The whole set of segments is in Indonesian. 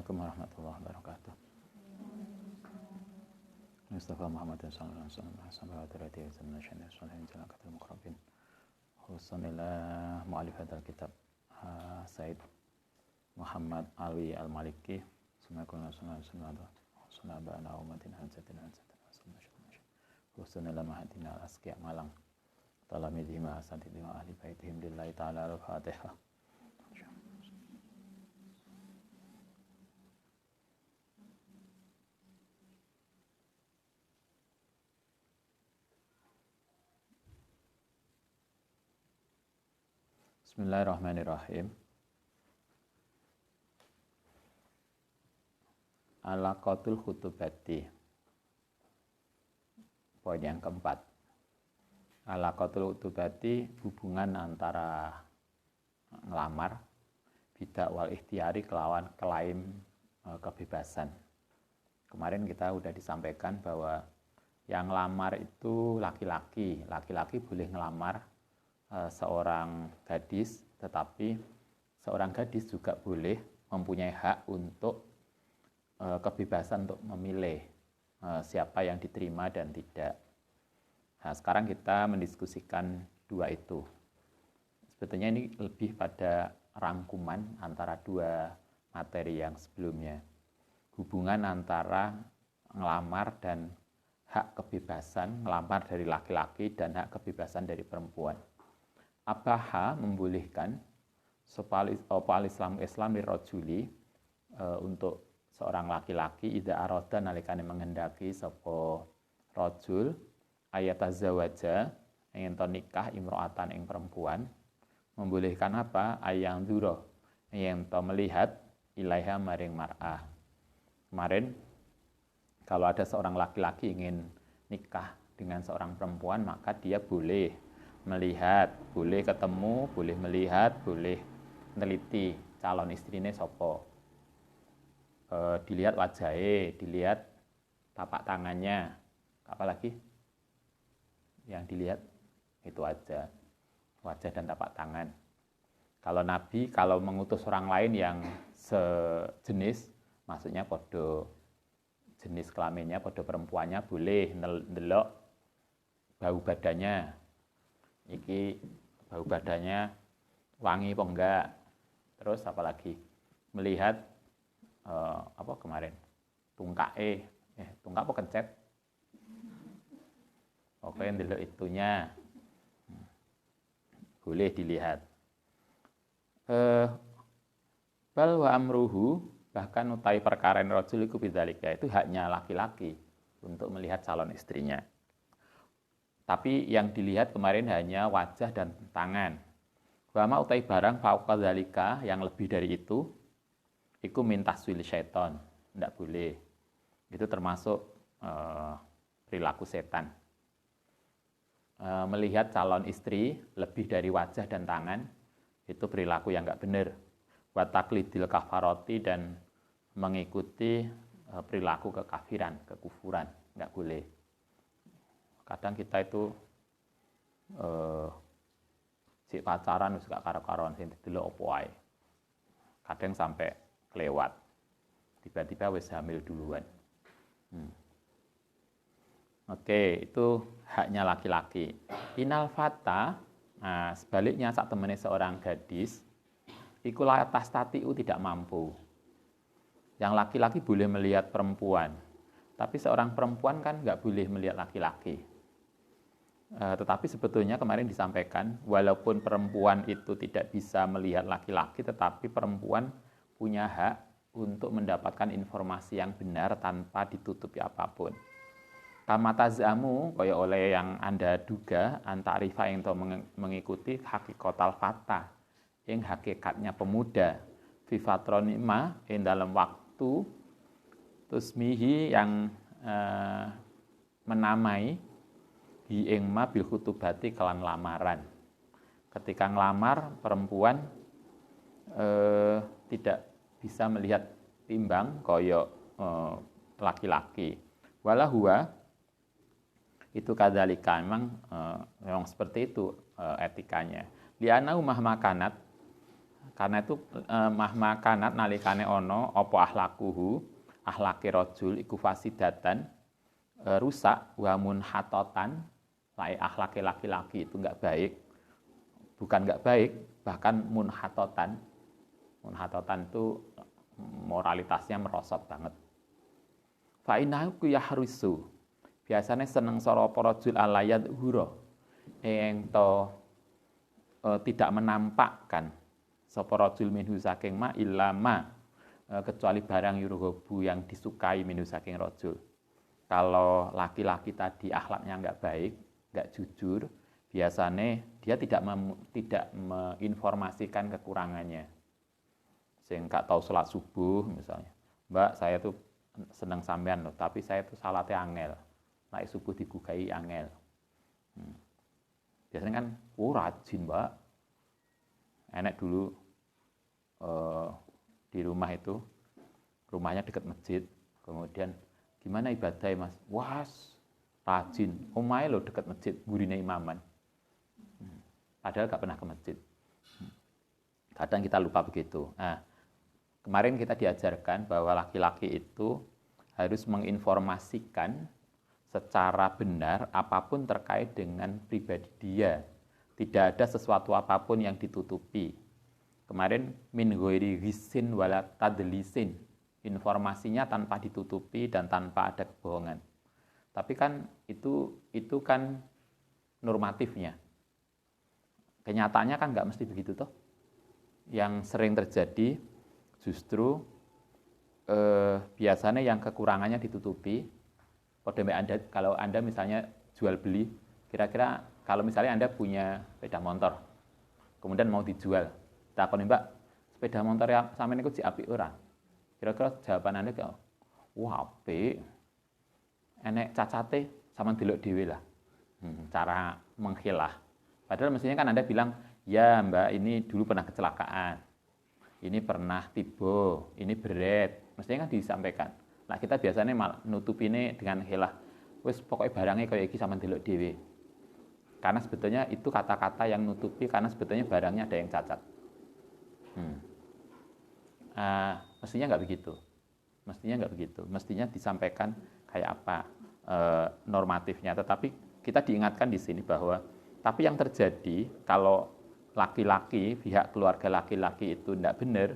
Assalamualaikum warahmatullahi wabarakatuh. Mustafa Muhammad sallallahu alaihi wasallam sampai terhati zaman syaitan sallallahu alaihi wasallam muqarrabin. Khususnya mu'alif hadzal kitab Said Muhammad Alwi Al-Maliki sallallahu ba'ana umatin hansatin khususnya mahadina al-asqiya Malang talamidhim asatidhim ahli baitihim lillahi ta'ala al-fatihah. Bismillahirrahmanirrahim. Alaqatul khutubati. Poin yang keempat. Alaqatul khutubati, hubungan antara ngelamar, bidak wal ikhtiari kelawan klaim kebebasan. Kemarin kita sudah disampaikan bahwa yang ngelamar itu laki-laki. Laki-laki boleh ngelamar seorang gadis, tetapi seorang gadis juga boleh mempunyai hak untuk kebebasan untuk memilih siapa yang diterima dan tidak. Nah, sekarang kita mendiskusikan dua itu. Sebetulnya ini lebih pada rangkuman antara dua materi yang sebelumnya. Hubungan antara ngelamar dan hak kebebasan, ngelamar dari laki-laki dan hak kebebasan dari perempuan. Abaha membolehkan Islam lirrajuli untuk seorang laki-laki idza arada nalikane menghendaki sapa rajul ayatazawaja ingin to nikah imro'atan ing perempuan, membolehkan apa? Ayang dzura ingin to melihat ilaiha maring mar'ah. Kemarin kalau ada seorang laki-laki ingin nikah dengan seorang perempuan, maka dia boleh melihat, boleh ketemu, boleh melihat, boleh meneliti calon istrinya sopo. Dilihat wajahnya, dilihat tapak tangannya, apalagi yang dilihat itu aja, wajah dan tapak tangan. Kalau Nabi, kalau mengutus orang lain yang sejenis, maksudnya podo jenis kelaminnya, podo perempuannya, boleh ndelok bau badannya. Iki bau badannya wangi apa enggak, terus apalagi melihat apa kemarin tungkae, tungkak apa kencet, oke ndelok itunya boleh dilihat. Bal wa amruhu, bahkan utai perkara rajul iku bidzalika, itu haknya laki-laki untuk melihat calon istrinya. Tapi yang dilihat kemarin hanya wajah dan tangan. Wa ma utai barang fauqa dzalika, yang lebih dari itu, iku min taswil syaiton, tidak boleh. Itu termasuk perilaku setan. Melihat calon istri lebih dari wajah dan tangan, itu perilaku yang enggak benar. Wa taqlidil kafarati, dan mengikuti perilaku kekafiran, kekufuran, enggak boleh. Kadang kita itu si pacaran wis gak karo-karoan sing didelok opo ae. Kadang sampai kelewat. Tiba-tiba wis hamil duluan. Oke, itu haknya laki-laki. Inal fata, nah sebaliknya sak temene seorang gadis, iku la tastatiu, tidak mampu. Yang laki-laki boleh melihat perempuan, tapi seorang perempuan kan nggak boleh melihat laki-laki. Tetapi sebetulnya kemarin disampaikan, walaupun perempuan itu tidak bisa melihat laki-laki, tetapi perempuan punya hak untuk mendapatkan informasi yang benar tanpa ditutupi apapun. Kamatazamu, kaya oleh yang Anda duga, antarifa yang to mengikuti hakikatal fata, yang hakikatnya pemuda, fifatronima, yang dalam waktu tusmihi yang menamai ing ma bil khutubati kelan lamaran. Ketika ngelamar perempuan tidak bisa melihat timbang koyo laki-laki. Walahua itu kadzalika, memang seperti itu etikanya. Li'annahu mahmakanat, Karena itu mahma kanat nalikane ono apa akhlakuhu, akhlake rajul iku fasidatan, rusak wa munhatotan, lai akhlake laki-laki itu enggak baik. Bukan enggak baik, bahkan munhatotan. Munhatotan itu moralitasnya merosot banget. Fa innahu yahrusu. Biasanya seneng sora apa rajul alayat hura. Ento tidak menampakkan sapa rajul minhu saking ma illama kecuali barang yuruhobu yang disukai minhu saking rajul. Kalau laki-laki tadi akhlaknya enggak baik, enggak jujur, biasanya dia tidak menginformasikan kekurangannya. Sing enggak tahu salat subuh misalnya. Mbak, saya tuh seneng sampean loh, tapi saya tuh salatnya angel. Nek subuh digugai angel. Biasanya kan, rajin Mbak. Enak dulu di rumah itu, rumahnya dekat masjid. Kemudian, gimana ibadah Mas? Wah, rajin. Omahe lo dekat masjid, gurine imaman. Padahal gak pernah ke masjid. Kadang kita lupa begitu. Nah, kemarin kita diajarkan bahwa laki-laki itu harus menginformasikan secara benar apapun terkait dengan pribadi dia. Tidak ada sesuatu apapun yang ditutupi. Kemarin min ghairi ghisin wala tadlisin. Informasinya tanpa ditutupi dan tanpa ada kebohongan. Tapi kan itu kan normatifnya. Kenyataannya kan nggak mesti begitu toh. Yang sering terjadi justru biasanya yang kekurangannya ditutupi. Kalau Anda misalnya jual beli, kira-kira kalau misalnya Anda punya sepeda motor, kemudian mau dijual, takoni Mbak, sepeda motor yang sampeyan niku apik ora? Kira-kira jawaban Anda kayak, wah apik, enek cacate sama delok dhewe lah. Cara menghilah. Padahal mestinya kan Anda bilang, ya Mbak ini dulu pernah kecelakaan, ini pernah tiba, ini berat, mestinya kan disampaikan. Nah kita biasanya nutup ini dengan hilah, wis pokoknya barangnya kayak iki sama delok dhewe. Karena sebetulnya itu kata-kata yang nutupi, karena sebetulnya barangnya ada yang cacat. Mestinya nggak begitu. Mestinya disampaikan kayak apa normatifnya. Tetapi kita diingatkan di sini bahwa, tapi yang terjadi kalau laki-laki, pihak keluarga laki-laki itu tidak benar,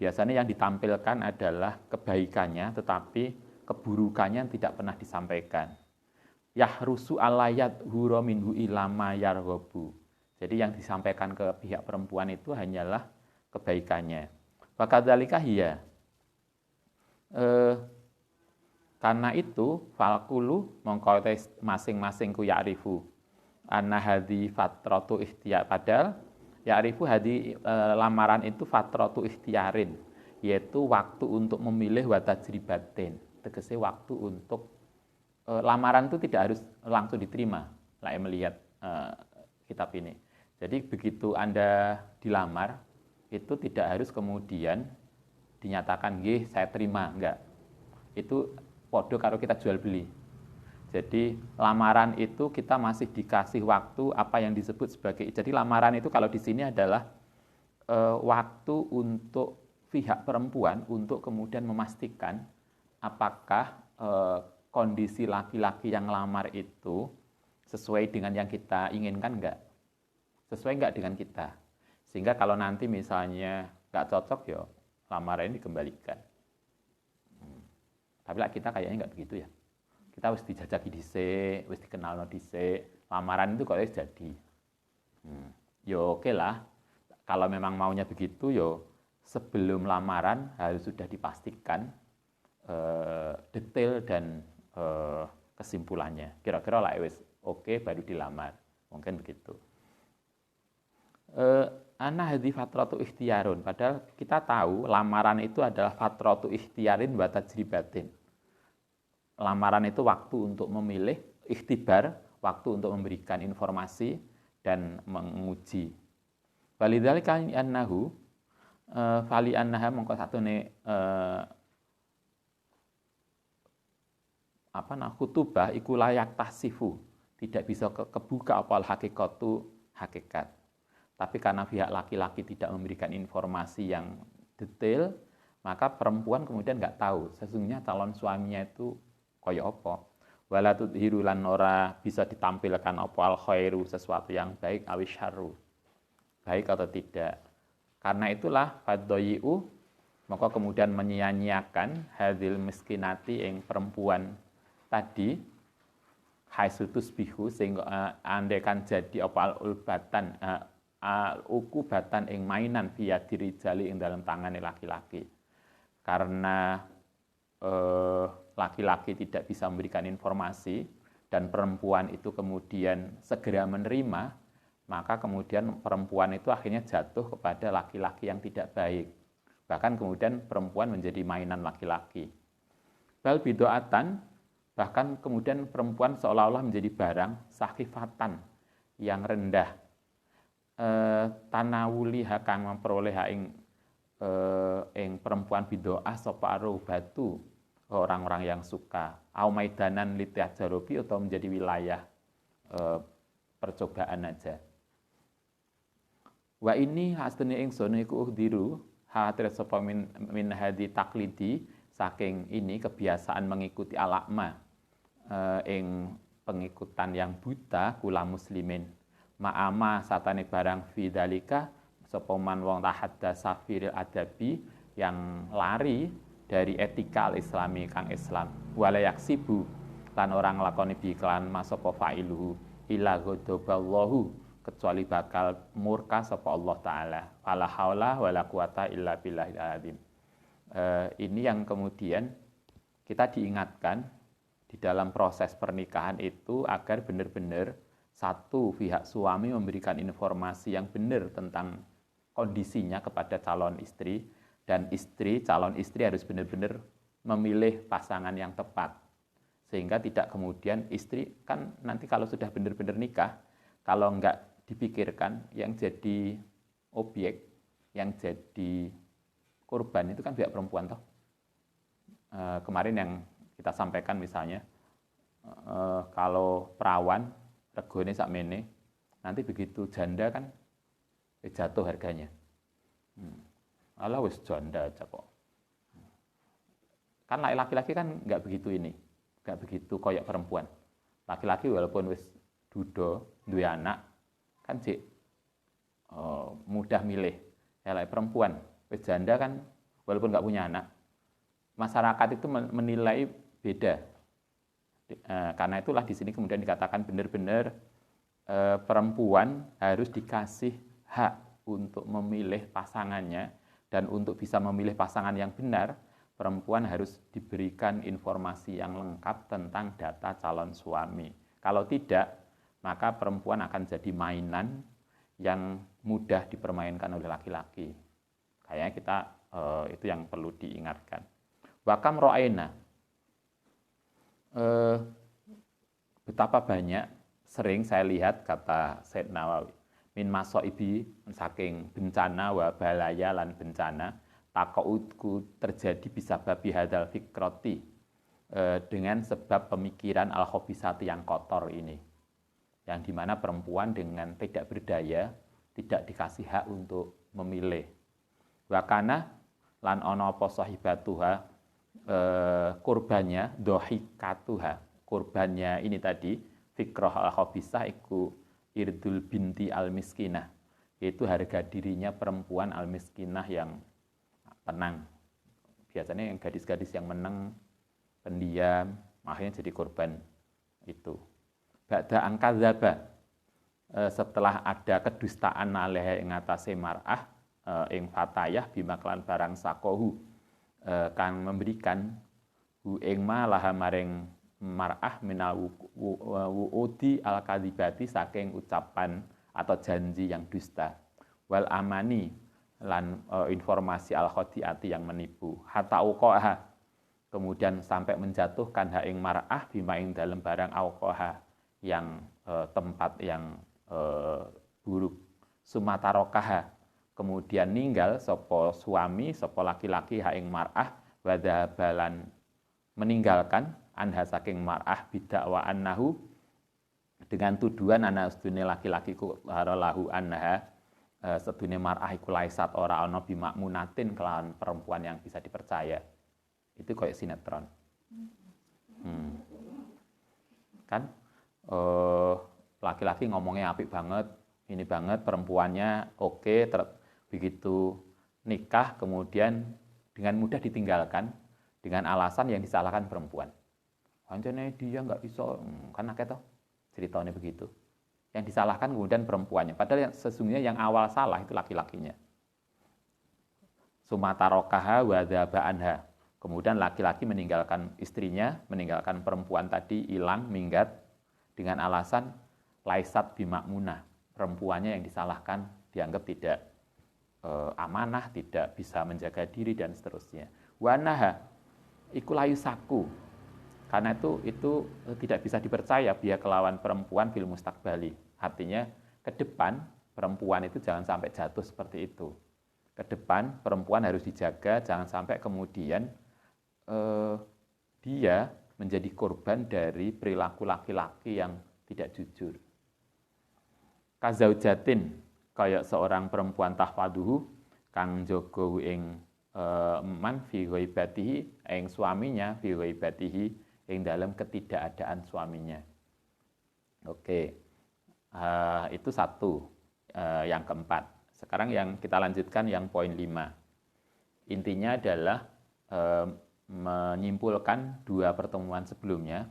biasanya yang ditampilkan adalah kebaikannya, tetapi keburukannya tidak pernah disampaikan. Yahrusu alayat hura minhu ilama yarghabu. Jadi yang disampaikan ke pihak perempuan itu hanyalah kebaikannya. Wakadzalika hiya. Karena itu falkulu mongko masing-masing ku ya'rifu anna hadhi fatratu ikhtiyar. Padahal ya'rifu hadhi lamaran itu fatratu ikhtiyarin, yaitu waktu untuk memilih wa tajribatin. Tegese waktu untuk lamaran itu tidak harus langsung diterima, lah melihat kitab ini. Jadi begitu Anda dilamar, itu tidak harus kemudian dinyatakan, nggih saya terima, enggak. Itu podo karo kita jual beli. Jadi lamaran itu kita masih dikasih waktu apa yang disebut sebagai, jadi lamaran itu kalau di sini adalah waktu untuk pihak perempuan untuk kemudian memastikan apakah kondisi laki-laki yang lamar itu sesuai dengan yang kita inginkan enggak? Sesuai enggak dengan kita? Sehingga kalau nanti misalnya enggak cocok, ya lamaran ini dikembalikan. Tapi lah kita kayaknya enggak begitu ya. Kita harus dijajaki dhisik, harus dikenalno dhisik. Lamaran itu kok jadi. Yo oke lah. Kalau memang maunya begitu, yo sebelum lamaran harus sudah dipastikan detail dan kesimpulannya. Kira-kira lah wis oke baru dilamar. Mungkin begitu. Ana hadhi fatratu ikhtiyarun. Padahal kita tahu lamaran itu adalah fatratu ikhtiyarin wa tajribatin. Lamaran itu waktu untuk memilih, ikhtibar, waktu untuk memberikan informasi dan menguji. Walidzalika annahu fali annaha mongko satune khutubah iku layak tasifu, tidak bisa kebuka apa hakikatu hakikat. tapi karena pihak laki-laki tidak memberikan informasi yang detail, maka perempuan kemudian nggak tahu sesungguhnya calon suaminya itu kaya apa. Wala tudhiru lan ora bisa ditampilkan apa al khairu sesuatu yang baik awis syarru, baik atau tidak. Karena itulah faddoyi'u, maka kemudian menyia-nyiakan hadil miskinati yang perempuan tadi haisutus bihu, sehingga andekan jadi apa al-ulbatan ukubatan ing mainan via diri jali ing dalam tangane laki-laki. Karena laki-laki tidak bisa memberikan informasi dan perempuan itu kemudian segera menerima, maka kemudian perempuan itu akhirnya jatuh kepada laki-laki yang tidak baik. Bahkan kemudian perempuan menjadi mainan laki-laki. Bal bidoatan, bahkan kemudian perempuan seolah-olah menjadi barang sakifatan yang rendah. Tanawuli hakang memperoleh ing perempuan bidoah sapa batu orang-orang yang suka. Au maidanan litiajarobi, atau menjadi wilayah percobaan aja. Wa ini hasdene ingsun iku uhdiru hatir sapa min hadi taklidi, saking ini kebiasaan mengikuti alakma ing pengikutan yang buta kula muslimin ma'ama satane barang fidalika sapa man wong tahadda safiril adabi yang lari dari etika al-islami kang Islam, wala yaksibu lan orang lakoni bi klan masapa fa'iluhu illa ghadaballahu, kecuali bakal murka sapa Allah taala. Fala haula wala quwata illa billahil azim. Ini yang kemudian kita diingatkan di dalam proses pernikahan itu agar benar-benar satu pihak suami memberikan informasi yang benar tentang kondisinya kepada calon istri, dan calon istri harus benar-benar memilih pasangan yang tepat. Sehingga tidak kemudian istri kan nanti kalau sudah benar-benar nikah, kalau enggak dipikirkan yang jadi objek, yang jadi korban itu kan pihak perempuan toh. Kemarin yang kita sampaikan misalnya, kalau perawan regone sakmene, nanti begitu janda kan jatuh harganya. Alah wis janda aja kok. Kan laki-laki kan nggak begitu ini, nggak begitu koyok perempuan. Laki-laki walaupun wis duda, duwe anak, kan cik mudah milih. Ya perempuan, wis janda kan walaupun nggak punya anak, masyarakat itu menilai beda. Karena itulah di sini kemudian dikatakan benar-benar perempuan harus dikasih hak untuk memilih pasangannya. Dan untuk bisa memilih pasangan yang benar, perempuan harus diberikan informasi yang lengkap tentang data calon suami. Kalau tidak, maka perempuan akan jadi mainan yang mudah dipermainkan oleh laki-laki. Kayaknya kita itu yang perlu diingatkan. Wakam ro'aina, betapa banyak sering saya lihat, kata Said Nawawi, min masoibi, saking bencana wa balaya lan bencana, taqaudku terjadi bisa babi hadal fikroti, dengan sebab pemikiran al-khobisati yang kotor ini, yang dimana perempuan dengan tidak berdaya tidak dikasih hak untuk memilih. Wakana lan ono apa sahibatuha, kurbannya dohikatuha, kurbannya ini tadi fikroh al-khobisah iku irdul binti al-miskinah, yaitu harga dirinya perempuan al-miskinah yang tenang. Biasanya yang gadis-gadis yang menang, pendiam, akhirnya jadi korban itu. Ba'da angkadzaba, setelah ada kedustaan alaiha ing atase mar'ah ing fatayah bimaklan barang sakohu, kang memberikan hu ing ma laha maring mar'ah minal wu'udi al-kadhibati, saking ucapan atau janji yang dusta, wal amani lan informasi al-khodiati yang menipu, hatta uqaha, kemudian sampai menjatuhkan ha ing mar'ah bima ing dalam barang auqaha yang tempat yang buruk, sumatarokaha, kemudian ninggal sopo suami, sopo laki-laki ha ing mar'ah, wadhabalan meninggalkan anha saking mar'ah bidakwa annahu, dengan tuduhan anak ustune laki-laki ku lahu anha sedune mar'ah iku laisat ora ana bimakmunatin kelawan perempuan yang bisa dipercaya. Itu kayak sinetron. Kan laki-laki ngomongnya apik banget, ini banget, perempuannya oke, begitu nikah kemudian dengan mudah ditinggalkan dengan alasan yang disalahkan perempuan. Pancene dia nggak bisa, kan akeh toh ceritanya begitu. Yang disalahkan kemudian perempuannya, padahal yang sesungguhnya yang awal salah itu laki-lakinya. Sumatarokaha wa dzaba anha. Kemudian laki-laki meninggalkan istrinya, meninggalkan perempuan tadi, hilang, minggat dengan alasan laisat bimakmunah. Perempuannya yang disalahkan dianggap tidak amanah, tidak bisa menjaga diri dan seterusnya. Wanaha iku layusaku. Karena itu tidak bisa dipercaya biar kelawan perempuan fil mustaqbali. Artinya ke depan perempuan itu jangan sampai jatuh seperti itu. Ke depan perempuan harus dijaga, jangan sampai kemudian dia menjadi korban dari perilaku laki-laki yang tidak jujur. Kazaujatin, kayak seorang perempuan tahfaduhu kang jogo ing man fi ghaibatihi, ing suaminya fi ghaibatihi, ing dalam ketidakadaan suaminya. Oke, itu satu, yang keempat. Sekarang yang kita lanjutkan yang poin 5. Intinya adalah menyimpulkan dua pertemuan sebelumnya,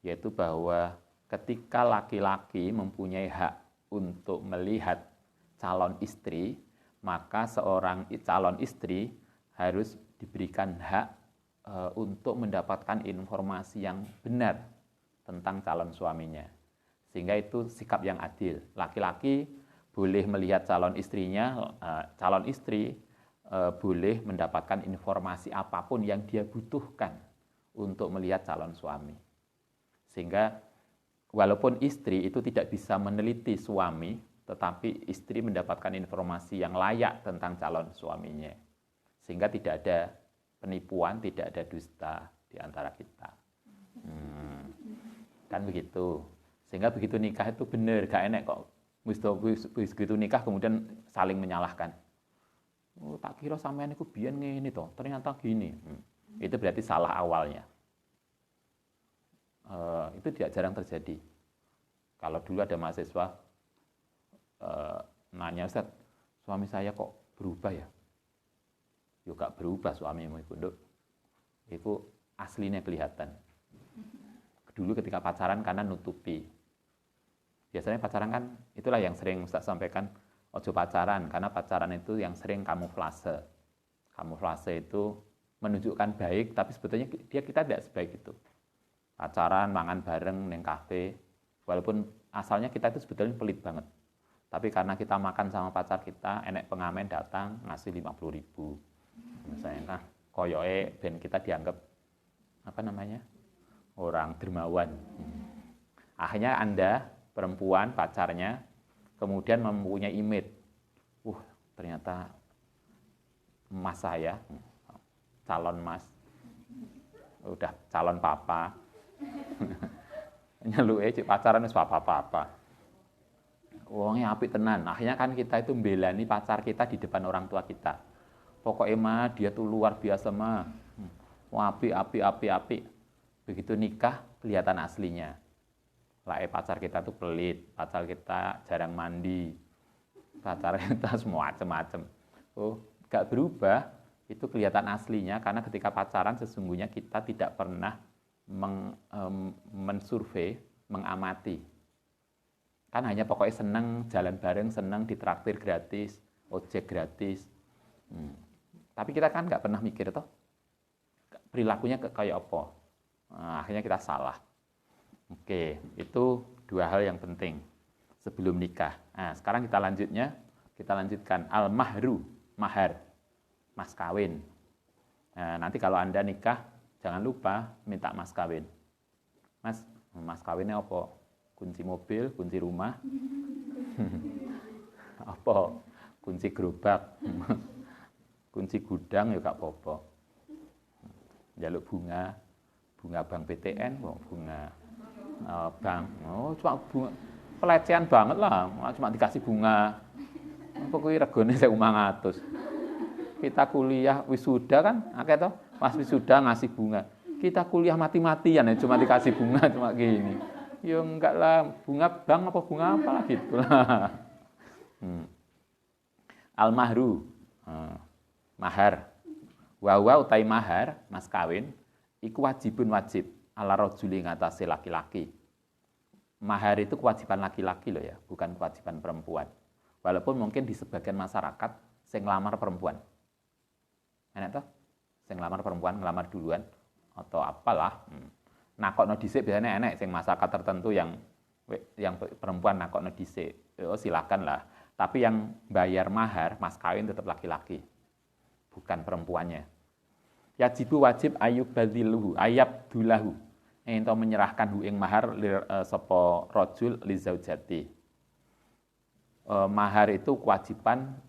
yaitu bahwa ketika laki-laki mempunyai hak untuk melihat calon istri, maka seorang calon istri harus diberikan hak untuk mendapatkan informasi yang benar tentang calon suaminya. Sehingga itu sikap yang adil. Laki-laki boleh melihat calon istrinya, calon istri boleh mendapatkan informasi apapun yang dia butuhkan untuk melihat calon suami. Sehingga walaupun istri itu tidak bisa meneliti suami, tetapi istri mendapatkan informasi yang layak tentang calon suaminya. Sehingga tidak ada penipuan, tidak ada dusta di antara kita. Kan begitu. Sehingga begitu nikah itu benar, gak enak kok. Begitu nikah kemudian saling menyalahkan. Oh, tak kira sampean iku biyen ngene to, ternyata gini. Itu berarti salah awalnya. Itu tidak jarang terjadi. Kalau dulu ada mahasiswa nanya, Ustaz, suami saya kok berubah ya? Yo gak berubah suamimu iku, Nduk. Iku aslinya kelihatan. Dulu ketika pacaran karena nutupi. Biasanya pacaran kan itulah yang sering Ustaz sampaikan, ojo pacaran, karena pacaran itu yang sering kamuflase. Kamuflase itu menunjukkan baik, tapi sebetulnya kita tidak sebaik itu. Pacaran, mangan bareng, neng kafe, walaupun asalnya kita itu sebetulnya pelit banget. Tapi karena kita makan sama pacar kita, enek pengamen datang, ngasih 50.000. Misalnya, koyoke ben kita dianggap, orang dermawan. Akhirnya Anda, perempuan, pacarnya, kemudian mempunyai image, ternyata mas saya, calon mas, udah calon papa, nyeluke cik pacaran wis apa-apa. Wongnya apik tenan. Akhirnya kan kita itu membelani pacar kita di depan orang tua kita. Pokoknya mah dia tuh luar biasa mah, api. Begitu nikah kelihatan aslinya. Pacar kita tuh pelit, pacar kita jarang mandi, pacar kita semua macam-macam. Gak berubah, itu kelihatan aslinya karena ketika pacaran sesungguhnya kita tidak pernah mensurvei, mengamati. Kan hanya pokoknya senang jalan bareng, senang ditraktir gratis, ojek gratis. Tapi kita kan nggak pernah mikir toh perilakunya kayak apa. Akhirnya kita salah. Oke, itu dua hal yang penting sebelum nikah. Nah, sekarang kita lanjutkan al-mahru, mahar, mas kawin. Nah, nanti kalau Anda nikah, jangan lupa minta mas kawin. Mas kawinnya apa? Kunci mobil, kunci rumah, apa? Kunci gerobak, kunci gudang ya gak apa-apa. Jaluk bunga bank BTN, bunga bank. Cuma bunga pelecehan banget lah, cuma dikasih bunga Apa kuwi regane 1.500. Kita kuliah wisuda kan akeh to, pas wisuda ngasih bunga. Kita kuliah mati-matian ya cuma dikasih bunga cuma gini. Ya enggak lah, bunga bank apa bunga apa lah gitu lah. Al-mahru, mahar. Wa utai mahar, mas kawin, iku wajibun wajib ala rajuli ngatasi laki-laki. Mahar itu kewajiban laki-laki loh ya, bukan kewajiban perempuan. Walaupun mungkin di sebagian masyarakat sing nglamar perempuan. Enak toh? Sing nglamar perempuan ngelamar duluan atau apalah. Nakokno dhisik biasanya enak sing masyarakat tertentu yang perempuan nakokno dhisik. Oh silakan lah. Tapi yang bayar mahar, mas kawin tetap laki-laki. Bukan perempuannya. Yajibu wajib ayubadiluhu, ayabdulahu. Ento menyerahkan hu ing mahar sapa rajul li zaujati. Mahar itu kewajiban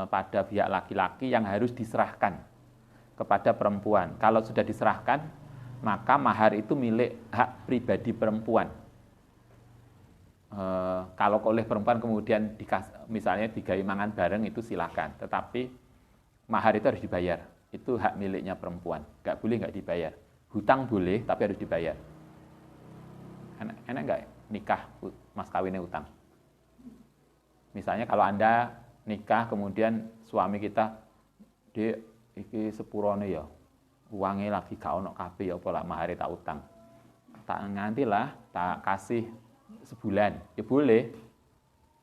pada pihak laki-laki yang harus diserahkan kepada perempuan. Kalau sudah diserahkan, maka mahar itu milik hak pribadi perempuan. Kalau oleh perempuan kemudian misalnya digawe mangan bareng itu silakan. Tetapi mahar itu harus dibayar. Itu hak miliknya perempuan. Nggak boleh nggak dibayar. Hutang boleh, tapi harus dibayar. Enak nggak nikah mas kawinnya hutang? Misalnya kalau Anda nikah kemudian suami kita Dek iki sepurone ya. Uangnya lagi gak ono kabeh ya apa lah mahare tak utang. Tak nganti lah tak kasih sebulan. Ya boleh.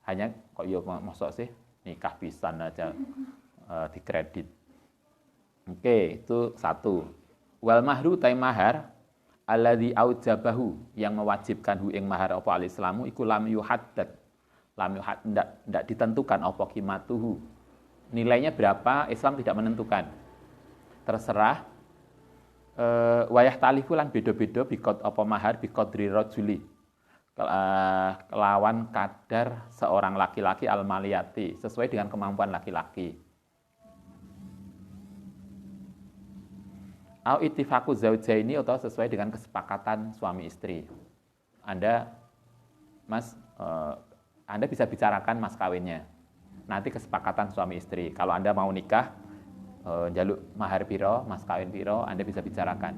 Hanya kok ya mosok sih nikah pisan aja dikredit. Oke, itu satu. Wal mahru tai mahar alladzi aujabahu yang mewajibkan hu ing mahar apa al-islamu iku lam yuhaddad. Lam yuhaddad ndak ditentukan apa qimatuhu. Nilainya berapa Islam tidak menentukan. Terserah wayah talifu lan beda-beda bikot apa mahar biqadri rajuli. Kelawan kadar seorang laki-laki al-maliyati sesuai dengan kemampuan laki-laki. Au ittifaqu zaujaini atau sesuai dengan kesepakatan suami istri. Anda bisa bicarakan mas kawinnya. Nanti kesepakatan suami istri. Kalau Anda mau nikah, jaluk mahar piro, mas kawin piro, Anda bisa bicarakan.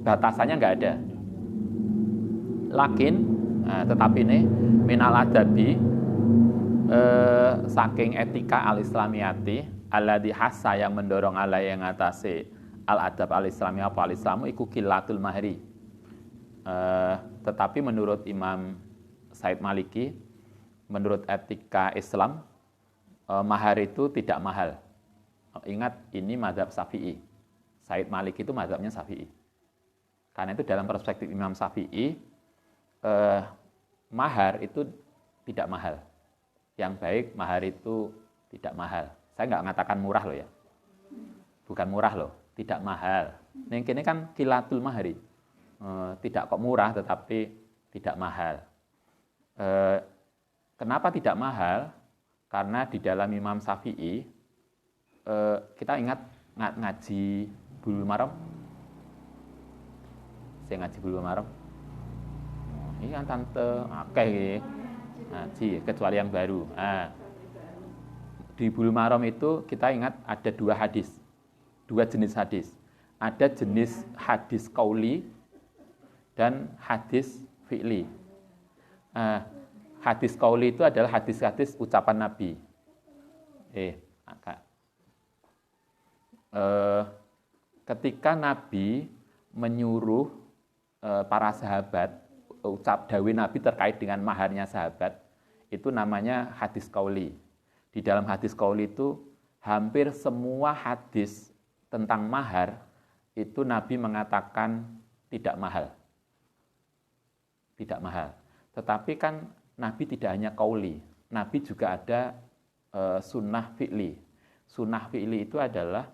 Batasannya nggak ada. Lakin, tetapi ini minal adabi saking etika al-islamiyati alladhi hassa yang mendorong ala yang atase al-adab al-islami apa al-islamu iku qillatul mahri. Tetapi menurut Imam Said Maliki, menurut etika Islam, mahar itu tidak mahal. Ingat, ini mazhab Syafi'i. Said Maliki itu mazhabnya Syafi'i. Karena itu dalam perspektif Imam Syafi'i, mahar itu tidak mahal. Yang baik, mahar itu tidak mahal. Saya nggak mengatakan murah loh ya. Bukan murah loh. Tidak mahal. Yang ini kan qillatul mahri. Tidak kok murah tetapi tidak mahal. Kenapa tidak mahal? Karena di dalam Imam Syafi'i kita ingat ngaji Bulughul Maram. Saya ngaji Bulughul Maram. Ini kan tante akeh ngaji kecuali yang baru. Di Bulughul Maram itu kita ingat ada dua jenis hadis. Ada jenis hadis qauli dan hadis fi'li. Hadis qauli itu adalah hadis-hadis ucapan Nabi. Ketika Nabi menyuruh para sahabat, ucap dawuh Nabi terkait dengan maharnya sahabat, itu namanya hadis qauli. Di dalam hadis qauli itu hampir semua hadis tentang mahar itu Nabi mengatakan tidak mahal. Tidak mahal. Tetapi kan Nabi tidak hanya qauli, Nabi juga ada sunnah fi'li. Sunnah fi'li itu adalah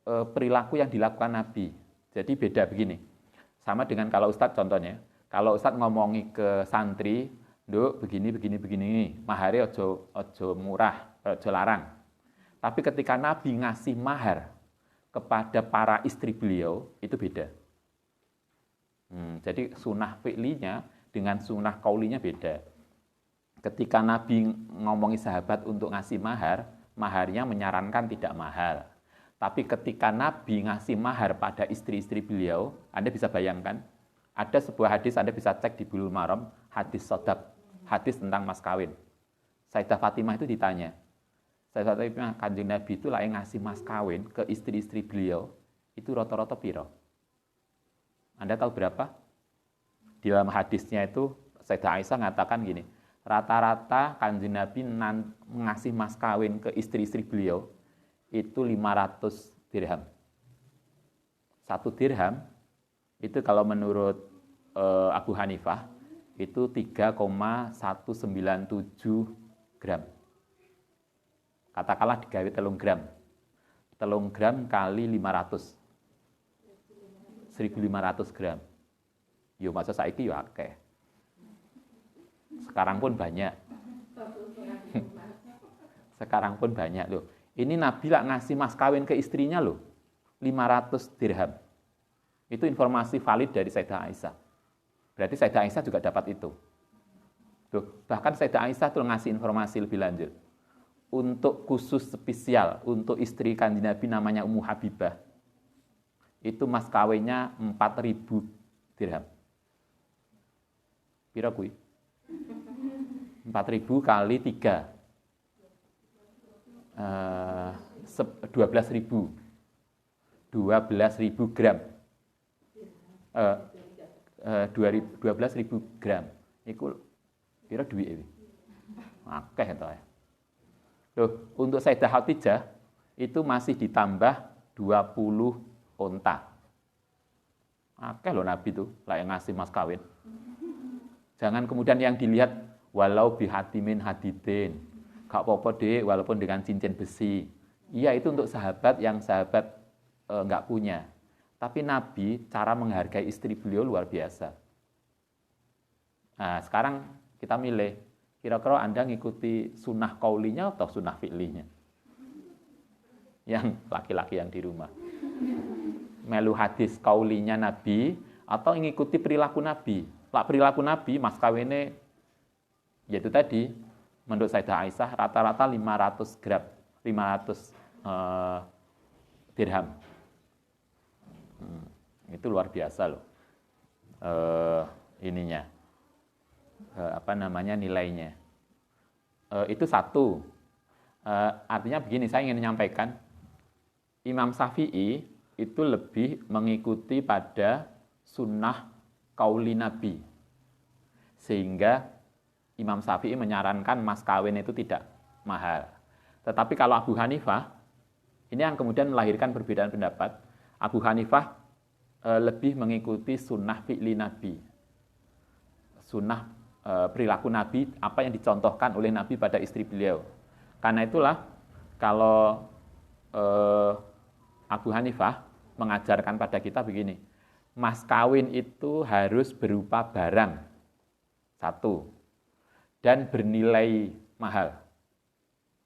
perilaku yang dilakukan Nabi. Jadi beda begini. Sama dengan kalau Ustadz contohnya, kalau Ustadz ngomongi ke santri, "Nduk, begini, mahare ojo murah, ojo larang." Tapi ketika Nabi ngasih mahar kepada para istri beliau, itu beda. Jadi sunnah fi'linya dengan sunnah qaulinya beda. ketika Nabi ngomongi sahabat untuk ngasih mahar, maharnya menyarankan tidak mahal. Tapi ketika Nabi ngasih mahar pada istri-istri beliau, Anda bisa bayangkan, ada sebuah hadis, Anda bisa cek di Bulughul Maram, hadis sodaq, hadis tentang mas kawin. Sayyidah Fatimah itu ditanya, Sayyidah Fatimah, Kanjeng Nabi itu lah yang ngasih mas kawin ke istri-istri beliau, itu rata-rata piro? Anda tahu berapa? Di dalam hadisnya itu, Sayyidah Aisyah mengatakan gini, rata-rata Kanjeng Nabi ngasih mas kawin ke istri-istri beliau, itu 500 dirham. 1 dirham itu kalau menurut Abu Hanifah itu 3,197 gram. Katakanlah digawe 3 gram. 3 gram kali 500. 1.500 gram. Yo masa saiki yo akeh. Sekarang pun banyak. Sekarang pun banyak loh. Ini Nabi lah ngasih mas kawin ke istrinya loh, 500 dirham. Itu informasi valid dari Sayyidah Aisyah. Berarti Sayyidah Aisyah juga dapat itu. Tuh, bahkan Sayyidah Aisyah tuh ngasih informasi lebih lanjut. Untuk khusus spesial, untuk istri Kanjeng Nabi namanya Ummu Habibah, itu mas kawinnya 4.000 dirham. Pira kuwi? 4.000 kali 3. 12.000 gram. 12.000 gram. Iku kira duit iki. Akeh to ya. Loh, untuk Sayyidah Khadijah itu masih ditambah 20 onta. Akeh loh Nabi itu lah yang ngasih mas kawin. Jangan kemudian yang dilihat walau bihatimin hadidin. Gak apa-apa deh, walaupun dengan cincin besi. Iya, itu untuk sahabat yang sahabat nggak punya. Tapi Nabi, cara menghargai istri beliau luar biasa. Nah, sekarang kita milih. Kira-kira Anda ngikuti sunnah kaulinya atau sunnah fi'linya? Yang laki-laki yang di rumah. Melu hadis kaulinya Nabi, atau ngikuti perilaku Nabi. Perilaku Nabi, mas kawinnya, yaitu tadi, menurut Sayyidah Aisyah rata-rata 500 gram, 500 dirham. Itu luar biasa loh. Nilainya. Itu satu. Artinya begini, saya ingin menyampaikan, Imam Syafi'i itu lebih mengikuti pada sunnah qauli Nabi. Sehingga Imam Syafi'i menyarankan mas kawin itu tidak mahal. Tetapi kalau Abu Hanifah, ini yang kemudian melahirkan perbedaan pendapat. Abu Hanifah lebih mengikuti sunnah fi'li Nabi. Sunnah perilaku Nabi, apa yang dicontohkan oleh Nabi pada istri beliau. Karena itulah, kalau Abu Hanifah mengajarkan pada kita begini, mas kawin itu harus berupa barang. 1. Dan bernilai mahal.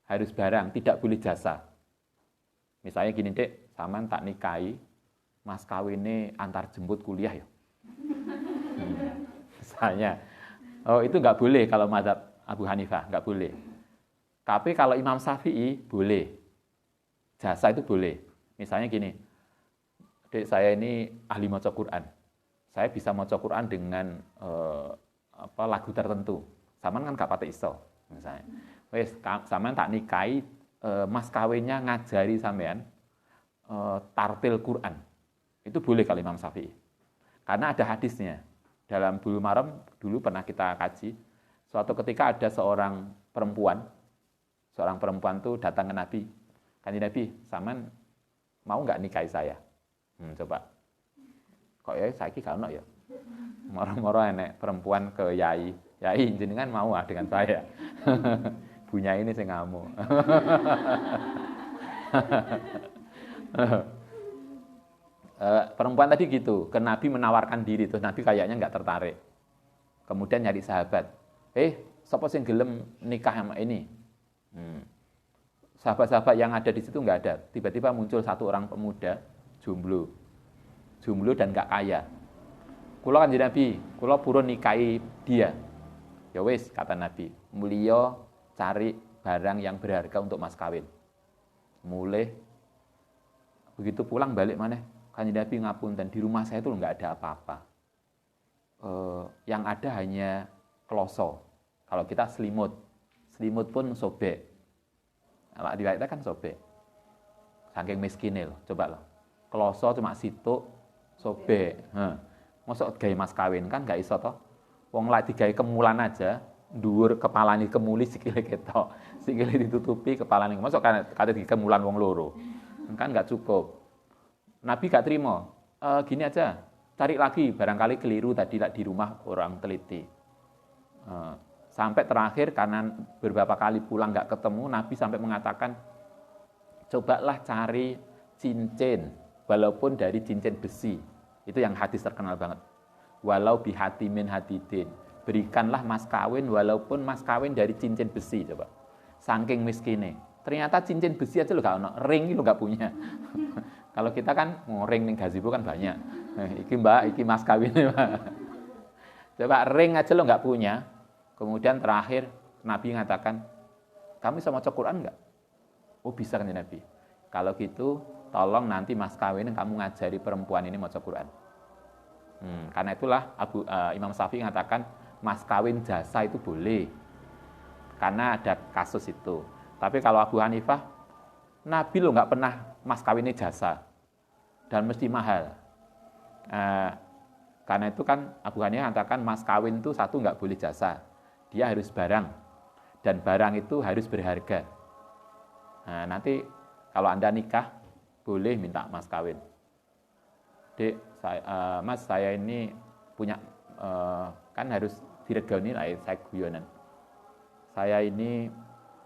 Harus barang, tidak boleh jasa. Misalnya gini, Dek, sampean tak nikahi, mas kawinnya antar jemput kuliah ya. Misalnya, itu nggak boleh kalau mazhab Abu Hanifah, nggak boleh. Tapi kalau Imam Syafi'i, boleh. Jasa itu boleh. Misalnya gini, Dek, saya ini ahli maca Quran. Saya bisa maca Quran dengan lagu tertentu. Sampean kan gak pati iso, misalnya. Wes, sampean tak nikahi, mas kawinnya ngajari sampean tartil Quran. Itu boleh kalau Imam Syafi'i. Karena ada hadisnya. Dalam Bulughul Maram dulu pernah kita kaji. Suatu ketika ada seorang perempuan tuh datang ke Nabi. Kanjeng Nabi, sampean mau nggak nikahi saya? Coba. Kok ya saiki gak ono ya? Moro-moro enek perempuan ke yai. Yai, jenengan mau dengan saya? Punya ini saya ngamuk. Perempuan tadi gitu, ke Nabi menawarkan diri, terus Nabi kayaknya nggak tertarik. Kemudian nyari sahabat. Sapa sing gelem nikah sama ini? Sahabat-sahabat yang ada di situ nggak ada. Tiba-tiba muncul satu orang pemuda, jomblo dan nggak kaya. Kula Kanjeng Nabi, kula purun nikahi dia. Ya wis, kata Nabi. mulia cari barang yang berharga untuk mas kawin. Mulai begitu pulang balik mana? Kanjeng Nabi ngapunten, di rumah saya itu nggak ada apa-apa. Yang ada hanya kloso. Kalau kita selimut pun sobek. Kalau di kita kan sobek. Saking miskinnya loh, coba loh. Kloso cuma situk, sobek. Mosok gawe mas kawin kan nggak iso toh. Wong lek digawe kemulan aja, dhuwur kepalane kemuli sikile ketok. Sikile ditutupi kepalane. Mosok kan kate kemulan wong loro. Kan nggak cukup. Nabi gak terima. Gini aja, cari lagi, barangkali keliru tadi di rumah orang teliti. Sampai terakhir karena beberapa kali pulang nggak ketemu, Nabi sampai mengatakan, cobalah cari cincin, walaupun dari cincin besi. Itu yang hadis terkenal banget. Walau bihatimin hadidin. Berikanlah mas kawin, walaupun mas kawin dari cincin besi, coba. Saking miskinnya. Ternyata cincin besi aja lo gak ono, ring lo gak punya. Kalau kita kan ring ning gazebo kan banyak. Iki mbak, iki mas kawin. Coba ring aja lo nggak punya. Kemudian terakhir Nabi mengatakan, kamu bisa maca Quran nggak? Oh bisa kan Nabi. Kalau gitu tolong nanti mas kawin kamu ngajari perempuan ini maca Quran. Karena itulah Imam Syafi'i mengatakan mas kawin jasa itu boleh. Karena ada kasus itu. Tapi kalau Abu Hanifah, Nabi lo nggak pernah mas kawinnya jasa dan mesti mahal. Karena itu kan Abu Hanifah mengatakan mas kawin itu satu nggak boleh jasa, dia harus barang dan barang itu harus berharga. Nanti kalau Anda nikah boleh minta mas kawin. Dek, mas saya ini punya kan harus diregani lah, saya guyonan. Saya ini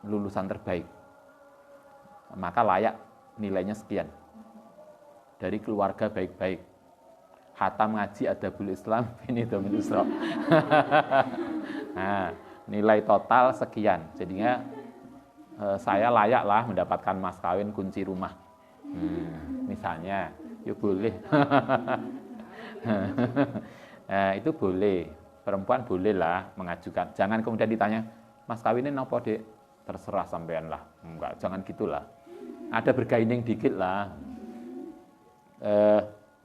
lulusan terbaik, maka layak nilainya sekian. Dari keluarga baik-baik. Khatam ngaji adabul Islam, ini domin usra. Nah, nilai total sekian. Jadinya saya layak lah mendapatkan mas kawin kunci rumah. Misalnya, ya boleh. Itu boleh. Perempuan boleh lah mengajukan. Jangan kemudian ditanya, mas kawinnya napa, Dek? Terserah sampean lah. Enggak, jangan gitulah. Ada bergaining dikit lah.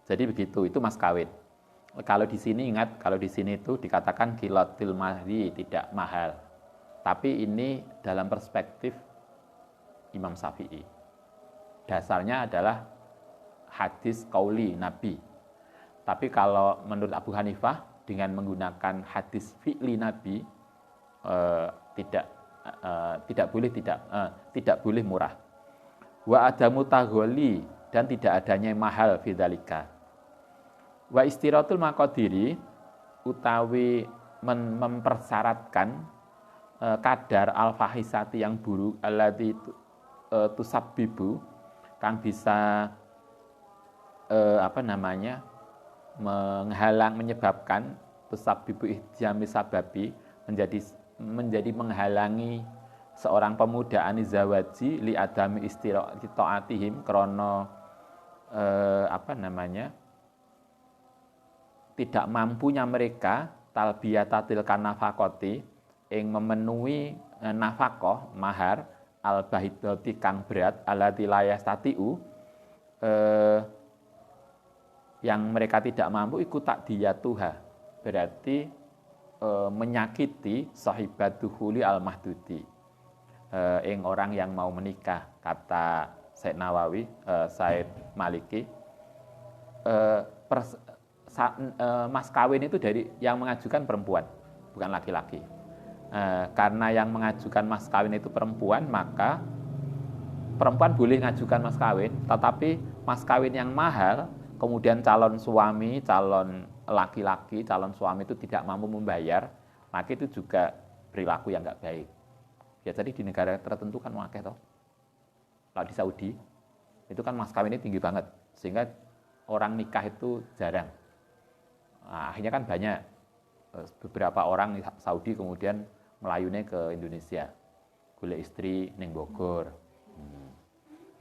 Jadi begitu, itu mas kawin. Kalau di sini ingat, kalau di sini itu dikatakan qilatil mahri, tidak mahal. Tapi ini dalam perspektif Imam Syafi'i. Dasarnya adalah hadis qauli Nabi. Tapi kalau menurut Abu Hanifah dengan menggunakan hadis fi'li Nabi tidak boleh murah. Wa adamu tagholi, dan tidak adanya mahal fidzalika. Wa istiratul maqadiri, utawi mempersyaratkan kadar al-fahisati yang buruk allati tusabbibu, kang bisa menyebabkan tusabbibu ihjami sababi, menjadi menghalangi seorang pemuda anizawaji li adami istiraatihim krono tidak mampunya mereka talbiyatatil kanafakoti ing memenuhi nafkah mahar al bahidati kang berat alati layastatiu yang mereka tidak mampu ikut tak diyatuha, berarti menyakiti sahibatuhuli al mahdudi, ing orang yang mau menikah, kata Said Nawawi, Said Maliki. Mas kawin itu dari yang mengajukan perempuan, bukan laki-laki. Karena yang mengajukan mas kawin itu perempuan, maka perempuan boleh mengajukan mas kawin, tetapi mas kawin yang mahal, kemudian calon suami, calon laki-laki, calon suami itu tidak mampu membayar, maka itu juga perilaku yang nggak baik. Ya tadi di negara tertentu kan wakil toh. Kalau di Saudi itu kan mas kawinnya tinggi banget, sehingga orang nikah itu jarang. Nah, akhirnya kan banyak beberapa orang Saudi kemudian melayune ke Indonesia, golek istri ning Bogor.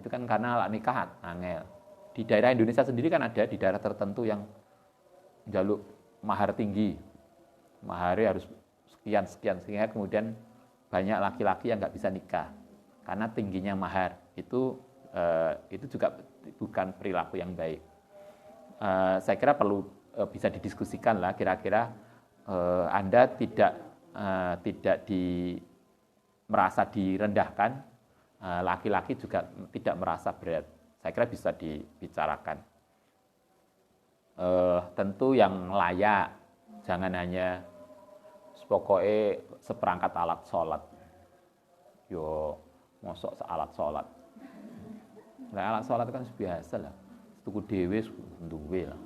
Itu kan karena nikah angel. Di daerah Indonesia sendiri kan ada di daerah tertentu yang jaluk mahar tinggi, maharnya harus sekian, sehingga kemudian banyak laki-laki yang nggak bisa nikah karena tingginya mahar. Itu juga bukan perilaku yang baik. Saya kira perlu bisa didiskusikan lah, kira-kira Anda tidak merasa direndahkan, laki-laki juga tidak merasa berat. Saya kira bisa dibicarakan. Tentu yang layak, jangan hanya pokoknya seperangkat alat sholat. Yo, mosok sealat sholat. Nah, alat sholat kan biasa lah. Tuku dewe, duwe lah.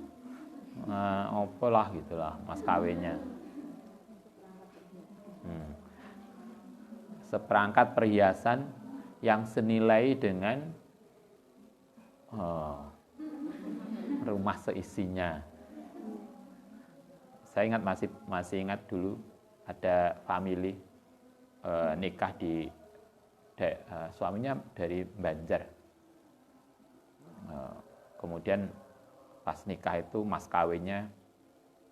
Apa lah gitulah mas kawinnya. Seperangkat perhiasan yang senilai dengan rumah seisinya. Saya ingat masih ingat dulu ada famili nikah suaminya dari Banjar. Kemudian pas nikah itu mas kawinnya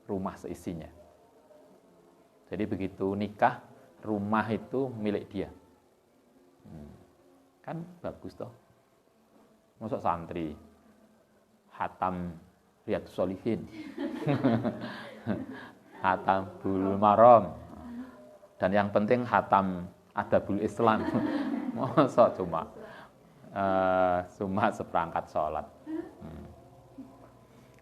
rumah seisinya. Jadi begitu nikah, rumah itu milik dia. Kan bagus toh. Masuk santri hatam Riyadhus Shalihin. Hatam Bulughul Maram. Dan yang penting hatam Adabul Islam. Masuk cuma seperangkat sholat.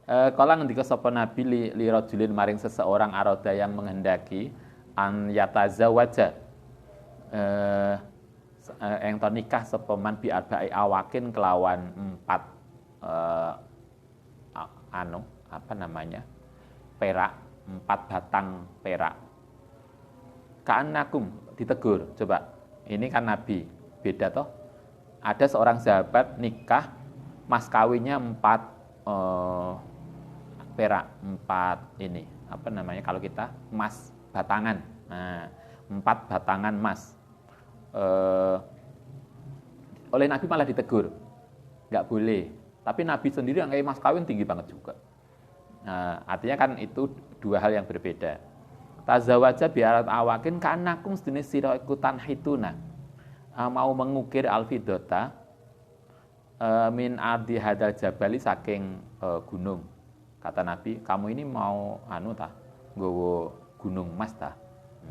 Kala ngendika sapa Nabi li rajulin maring seseorang aroda yang menghendaki an yatazawaja engton nikah sapa man bi arba'i awakin kelawan 4 perak, 4 batang perak. Ka'annakum ditegur, coba. Ini kan Nabi, beda toh. Ada seorang sahabat nikah, mas kawinnya 4 perak, 4 kalau kita emas batangan. Nah, 4 batangan emas. Oleh Nabi malah ditegur, nggak boleh. Tapi Nabi sendiri yang mas kawin tinggi banget juga. Nah, artinya kan itu 2 hal yang berbeda. Tazawaja biarat awakin kanakum sejenis sira ikutan hituna. Mau mengukir alfidota min ardi hadal jabali saking gunung. Kata Nabi, kamu ini mau nggowo gunung emas tah?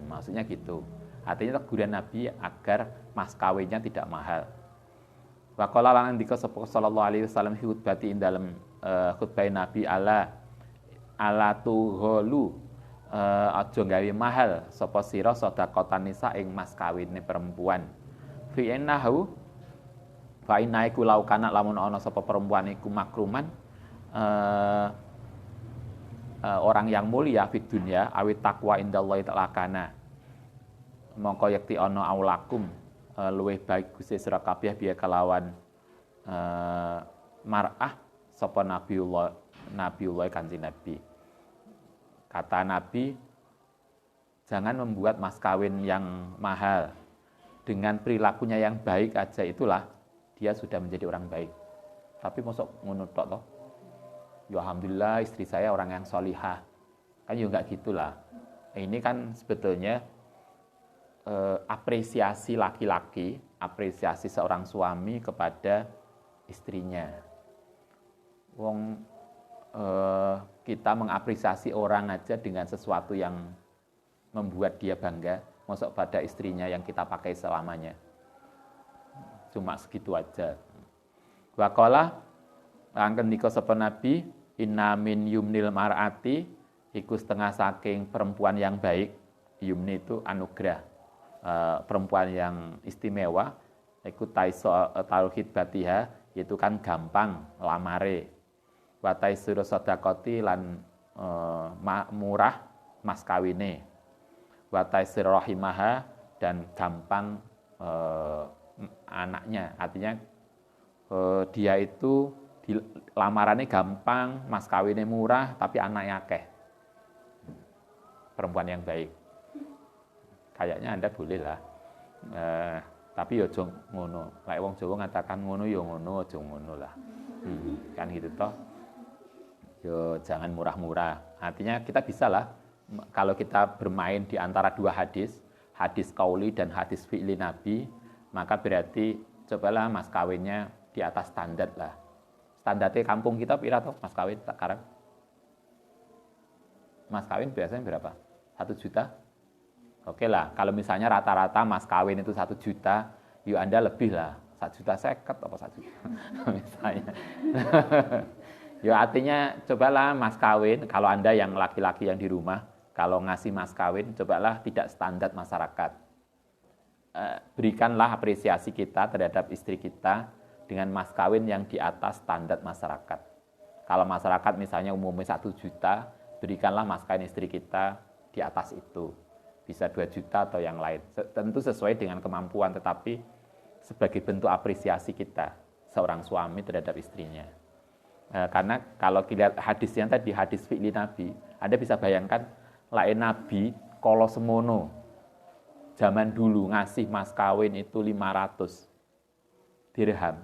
Maksudnya gitu. Artinya teguran Nabi agar mas kawinnya tidak mahal. Wa qala lan ndika sapa sallallahu alaihi wasallam fi khutbati ing dalem khutbah Nabi ala tughulu aja gawe mahal sapa sira sedekatan nisa ing mas kawine perempuan. Fi innahu fa innaiku laukana lamun ana sapa perempuan iku makruman orang yang mulia fi dunya awit takwa indallahi ta'ala kana mongko yakti ana aulakum luwih baik Gusti sira kabeh biya kelawan mar'ah sapa Nabiullah Kanjeng Nabi. Kata Nabi, jangan membuat mas kawin yang mahal. Dengan perilakunya yang baik aja itulah dia sudah menjadi orang baik. Tapi mosok ngono tok toh. Ya alhamdulillah istri saya orang yang solihah. Kan ya enggak gitulah. Ini kan sebetulnya apresiasi laki-laki, apresiasi seorang suami kepada istrinya. Kita mengapresiasi orang aja dengan sesuatu yang membuat dia bangga, masuk pada istrinya yang kita pakai selamanya. Cuma segitu aja. Wa qala lan ngendika sapa Nabi, inna min yumnil mar'ati iku setengah saking perempuan yang baik. Yumni itu anugerah. Perempuan yang istimewa iku tauhid batiha, itu kan gampang lamare. Wa taisuru sedekati lan murah mas kawine. Wa taisir rahimaha dan gampang anaknya. Artinya dia itu lamarannya gampang, mas kawinnya murah, tapi anaknya akeh. Perempuan yang baik. Kayaknya Anda boleh lah. Tapi ya aja ngono. Lek wong Jawa ngatakan ngono ya ngono, aja ngono lah. Kan gitu toh. Yo jangan murah-murah. Artinya kita bisa lah kalau kita bermain di antara 2 hadis hadis qauli dan hadis fi'li Nabi, maka berarti cobalah mas kawinnya di atas standar lah. Standarnya kampung kita pira toh mas kawin sekarang? Mas kawin biasanya berapa? 1 juta? Oke lah, kalau misalnya rata-rata mas kawin itu 1 juta, yuk Anda lebih lah, 1,50 juta apa 1 juta misalnya. Ya artinya cobalah mas kawin, kalau Anda yang laki-laki yang di rumah, kalau ngasih mas kawin, cobalah tidak standar masyarakat. Berikanlah apresiasi kita terhadap istri kita dengan mas kawin yang di atas standar masyarakat. Kalau masyarakat misalnya umumnya 1 juta, berikanlah mas kawin istri kita di atas itu. Bisa 2 juta atau yang lain. Tentu sesuai dengan kemampuan, tetapi sebagai bentuk apresiasi kita, seorang suami terhadap istrinya. Karena kalau lihat hadisnya tadi, hadis fi'li Nabi, Anda bisa bayangkan, lain Nabi, kalau semono, zaman dulu ngasih mas kawin itu 500 dirham.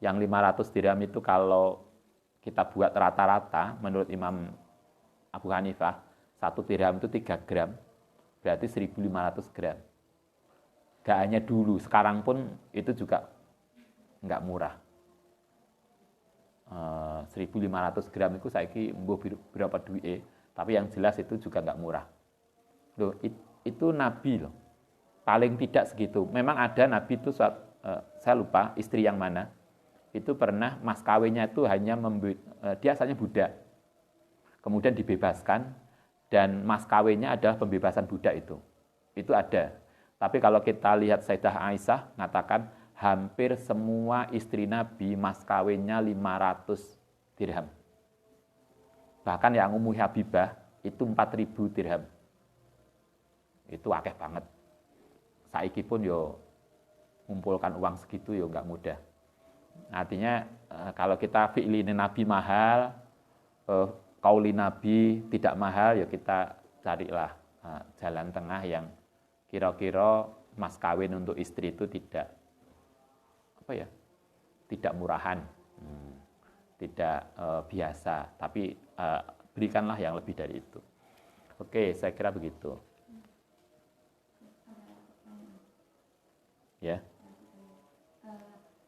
Yang 500 dirham itu kalau kita buat rata-rata, menurut Imam Abu Hanifah, 1 dirham itu 3 gram, berarti 1.500 gram. Gak hanya dulu, sekarang pun itu juga nggak murah. 1.500 gram itu saiki mbuh berapa duit, tapi yang jelas itu juga nggak murah. Loh, itu Nabi loh. Paling tidak segitu. Memang ada Nabi itu, saya lupa istri yang mana, itu pernah mas kawinnya itu hanya dia asalnya budak. Kemudian dibebaskan, dan mas kawinnya adalah pembebasan budak itu. Itu ada. Tapi kalau kita lihat Sayyidah Aisyah mengatakan, hampir semua istri Nabi mas kawinnya 500 dirham. Bahkan yang Ummu Habibah itu 4.000 dirham. Itu akeh banget. Saiki pun yo ngumpulkan uang segitu yo nggak mudah. Artinya kalau kita fi'li Nabi mahal, qauli Nabi tidak mahal, ya kita carilah jalan tengah yang kira-kira mas kawin untuk istri itu tidak tidak murahan, tidak biasa, tapi berikanlah yang lebih dari itu. Oke, saya kira begitu. Ya.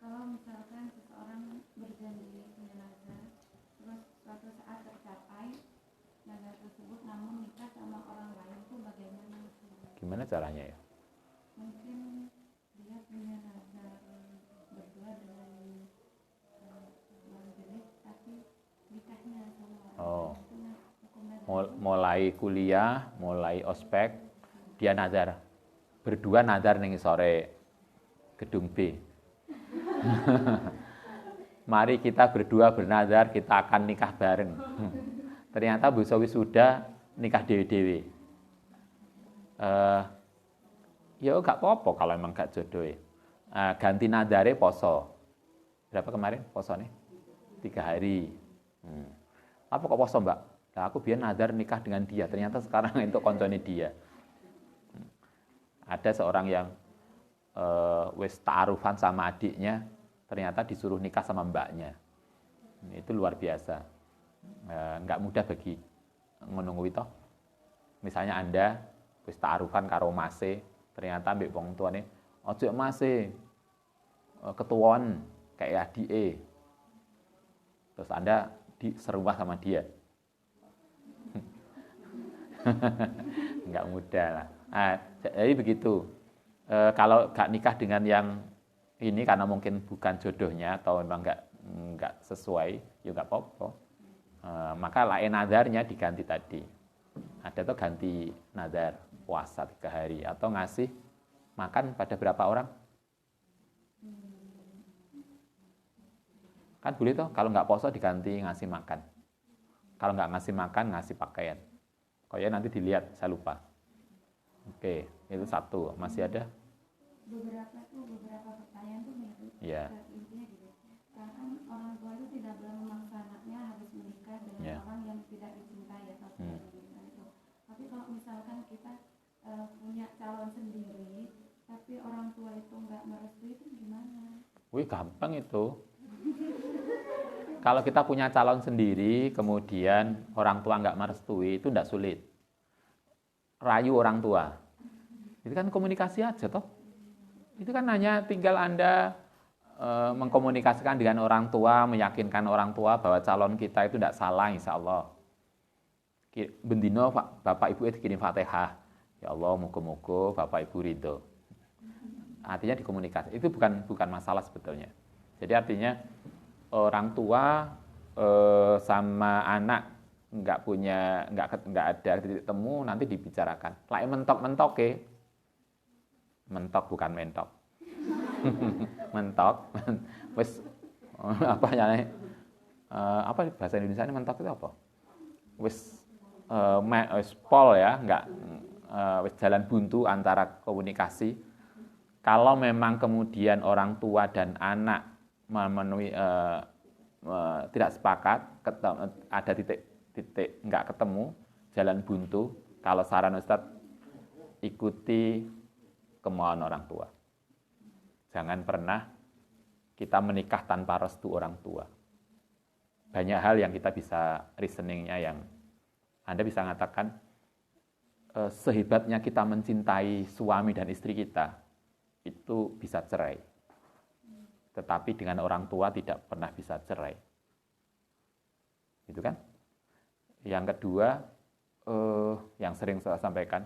Kalau misalkan seseorang berjanji punya nazar, terus suatu saat tercapai nazar tersebut, namun nikah sama orang lain itu bagaimana? Gimana caranya ya? Mungkin dia punya nazar berdua dengan lawan jenis, tapi nikahnya sama orang lain itu mulai kuliah, mulai ospek, dia nazar. Berdua nazar ning sore gedung B. Mari kita berdua bernazar kita akan nikah bareng. Ternyata busa wisuda nikah dewe-dewe. Ya gak apa-apa kalau emang gak jodoh. Ganti nazare poso. Berapa kemarin posone? 3 hari. Apa kok poso, Mbak? Nah, aku biar nazar nikah dengan dia. Ternyata sekarang itu koncone dia. Ada seorang yang wis ta'arufan sama adiknya, ternyata disuruh nikah sama mbaknya. Itu luar biasa. Enggak mudah bagi ngono kuwi toh. Misalnya Anda wis ta'arufan karo mase, ternyata mbek wong tuane, "Ojo mase. Ketuwon kayak adike." Terus Anda diserumah sama dia. Enggak mudah lah. Jadi begitu. Kalau gak nikah dengan yang ini karena mungkin bukan jodohnya atau memang nggak sesuai, ya nggak apa-apa. Maka lain nazarnya diganti tadi. Ada tuh ganti nazar puasa 3 hari atau ngasih makan pada berapa orang? Kan boleh toh kalau nggak poso diganti ngasih makan. Kalau nggak ngasih makan ngasih pakaian. Kayaknya nanti dilihat, saya lupa. Oke, itu satu. Masih ada? Beberapa pertanyaan tuh mirip. Ya. Intinya gitu. Kan orang tua itu tidak boleh memaksa anaknya harus menikah dengan orang yang tidak dicintai atau tidak dicintai itu. Tapi kalau misalkan kita punya calon sendiri, tapi orang tua itu nggak merestui, itu gimana? Wih, gampang itu. Kalau kita punya calon sendiri, kemudian orang tua nggak merestui, itu tidak sulit. Rayu orang tua. Itu kan komunikasi aja toh. Itu kan hanya tinggal Anda mengkomunikasikan dengan orang tua, meyakinkan orang tua bahwa calon kita itu tidak salah, insya Allah. Bendino Bapak Ibu itu dikirim Fatihah. Ya Allah, muga-muga Bapak Ibu ridho. Artinya dikomunikasi. Itu bukan masalah sebetulnya. Jadi artinya orang tua sama anak nggak ada titik temu, nanti dibicarakan. Lain mentok-mentok mentok bukan mentok. Mentok, wis apa ya? Apa bahasa Indonesia ini mentok itu apa? Wis pol ya, nggak wis jalan buntu antara komunikasi. Kalau memang kemudian orang tua dan anak memenuhi tidak sepakat, ada titik nggak ketemu, jalan buntu. Kalau saran Ustadz, ikuti kemauan orang tua. Jangan pernah kita menikah tanpa restu orang tua. Banyak hal yang kita bisa reasoningnya yang Anda bisa mengatakan sehebatnya kita mencintai suami dan istri kita, itu bisa cerai. Tetapi dengan orang tua tidak pernah bisa cerai. Gitu kan? Yang kedua, yang sering saya sampaikan,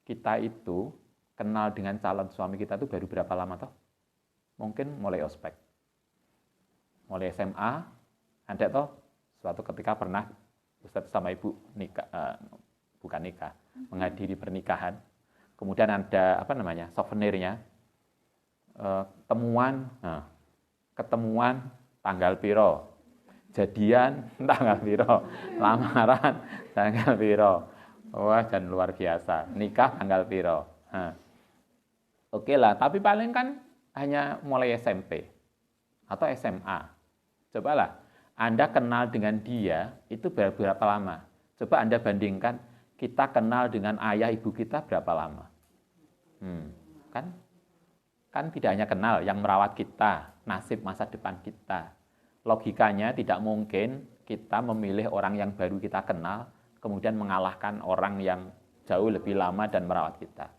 kita itu kenal dengan calon suami kita itu baru berapa lama toh? Mungkin mulai ospek. Mulai SMA, ada toh suatu ketika pernah Ustadz sama Ibu nikah, bukan nikah, menghadiri pernikahan. Kemudian ada souvenirnya, ketemuan tanggal piro, jadian tanggal piro, lamaran tanggal piro. Wah, dan luar biasa. Nikah tanggal piro. Oke lah, tapi paling kan hanya mulai SMP atau SMA. Cobalah, Anda kenal dengan dia itu berapa lama? Coba Anda bandingkan, kita kenal dengan ayah ibu kita berapa lama? Kan tidak hanya kenal, yang merawat kita, nasib masa depan kita. Logikanya tidak mungkin kita memilih orang yang baru kita kenal, kemudian mengalahkan orang yang jauh lebih lama dan merawat kita.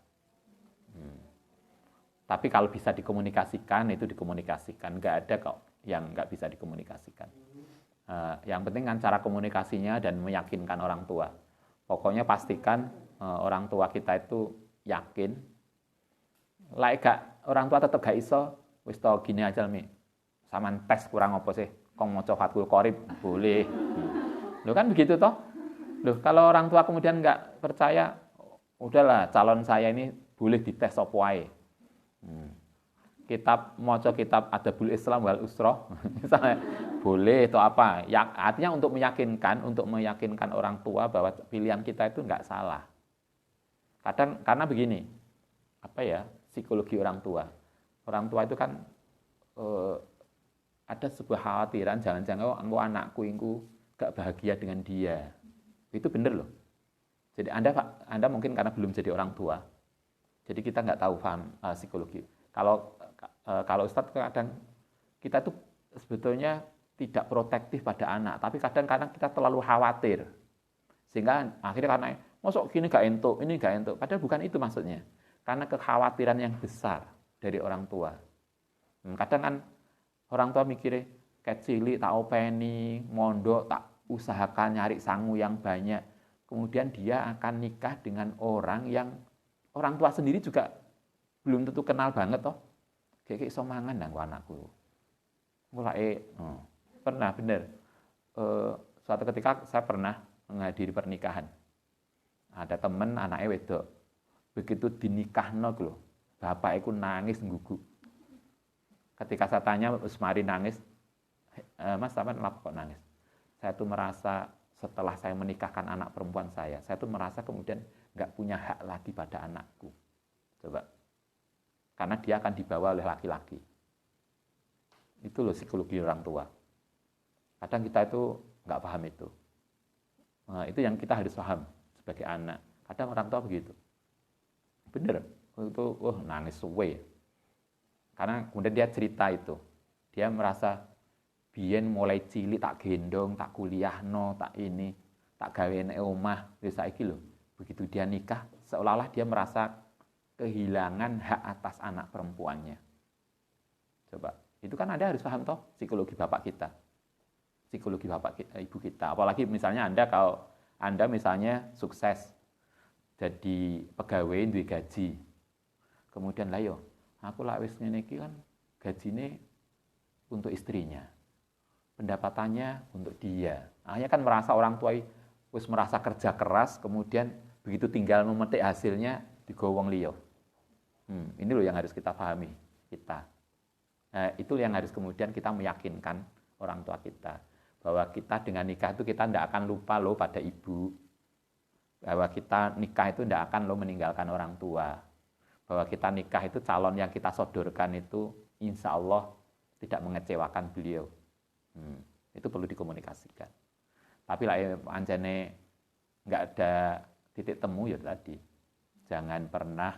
Tapi kalau bisa dikomunikasikan, itu dikomunikasikan. Nggak ada kok yang nggak bisa dikomunikasikan. Yang penting kan cara komunikasinya dan meyakinkan orang tua. Pokoknya pastikan orang tua kita itu yakin. Orang tua tetap gak iso, wis tau gini aja Mi. Saman tes kurang apa sih? Kong maca Fathul Qorib boleh. Loh kan begitu toh? Loh kalau orang tua kemudian nggak percaya, udahlah calon saya ini boleh dites apa wae. Maca kitab Adabul Islam wal Usroh misalnya boleh atau apa ya, artinya untuk meyakinkan orang tua bahwa pilihan kita itu nggak salah. Kadang karena begini, psikologi orang tua itu kan ada sebuah khawatiran jangan-jangan anakku gak bahagia dengan dia. Itu benar loh. Jadi Anda mungkin karena belum jadi orang tua, jadi kita nggak tahu paham psikologi. Kalau Ustadz kadang kita tuh sebetulnya tidak protektif pada anak, tapi kadang-kadang kita terlalu khawatir. Sehingga akhirnya karena mosok gini gak entuk, ini gak entuk. Padahal bukan itu maksudnya. Karena kekhawatiran yang besar dari orang tua. Kadang kan orang tua mikirnya kayak cilik tak openi, mondok tak usahakan nyari sangu yang banyak. Kemudian dia akan nikah dengan orang yang orang tua sendiri juga belum tentu kenal banget toh. Kayak iso mangan nang anakku. Mulai pernah bener. Suatu ketika saya pernah menghadiri pernikahan. Ada temen anaknya wedok. Begitu dinikahno lho, bapak iku nangis nggugu. Ketika saya tanya, "Wis mari nangis?" "Mas, sampean kenapa kok nangis?" "Saya tuh merasa setelah saya menikahkan anak perempuan saya tuh merasa kemudian nggak punya hak lagi pada anakku." Coba. Karena dia akan dibawa oleh laki-laki. Itu loh psikologi orang tua. Kadang kita itu nggak paham itu. Itu yang kita harus paham sebagai anak. Kadang orang tua begitu. Bener, itu nangis suwe. Karena kemudian dia cerita itu. Dia merasa biyen mulai cilik tak gendong, tak kuliahno, tak ini, tak gawe nek omah, wis saiki lho. Begitu dia nikah, seolah-olah dia merasa kehilangan hak atas anak perempuannya. Coba, itu kan Anda harus paham toh psikologi bapak kita. Psikologi bapak kita, ibu kita. Apalagi misalnya kalau Anda misalnya sukses jadi pegawai duwe gaji. Kemudian lah yo, aku lak wis ngene iki kan gajine untuk istrinya. Pendapatannya untuk dia. Akhirnya kan merasa orang tua wis merasa kerja keras, kemudian begitu tinggal memetik hasilnya digowong liya. Ini loh yang harus kita pahami kita. Itu yang harus kemudian kita meyakinkan orang tua kita bahwa kita dengan nikah itu kita tidak akan lupa loh pada ibu, bahwa kita nikah itu tidak akan loh meninggalkan orang tua, bahwa kita nikah itu calon yang kita sodorkan itu insya Allah tidak mengecewakan beliau. Itu perlu dikomunikasikan. Tapi lah anjane nggak ada titik temu ya tadi, jangan pernah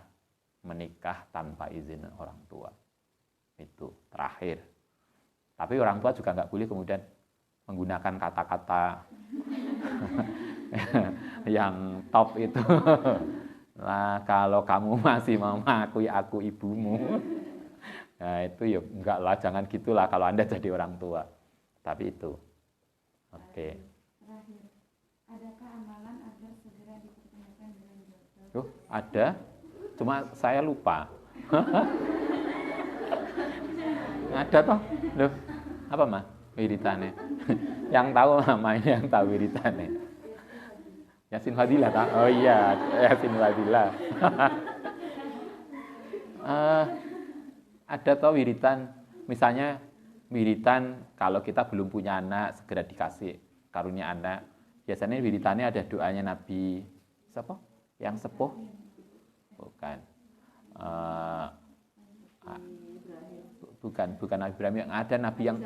menikah tanpa izin orang tua. Itu terakhir. Tapi orang tua juga nggak boleh kemudian menggunakan kata-kata yang top itu. Nah, kalau kamu masih mau mengakui aku ibumu, nah itu ya enggak lah, jangan gitulah kalau Anda jadi orang tua. Tapi itu. Oke. Terakhir, adakah amalan agar segera dipertemukan dengan jodoh? Ada. Cuma saya lupa. Ada toh? Loh, apa mah wiritannya? Yang tahu namanya, yang tahu wiritannya. Yasin Fadilah tak? Oh iya, Yasin Fadilah. Ada toh wiritan, misalnya wiritan kalau kita belum punya anak segera dikasih karunia anak. Biasanya wiritannya ada doanya Nabi siapa? Yang sepuh? Bukan. Bukan Nabi Ibrahim, yang ada Nabi yang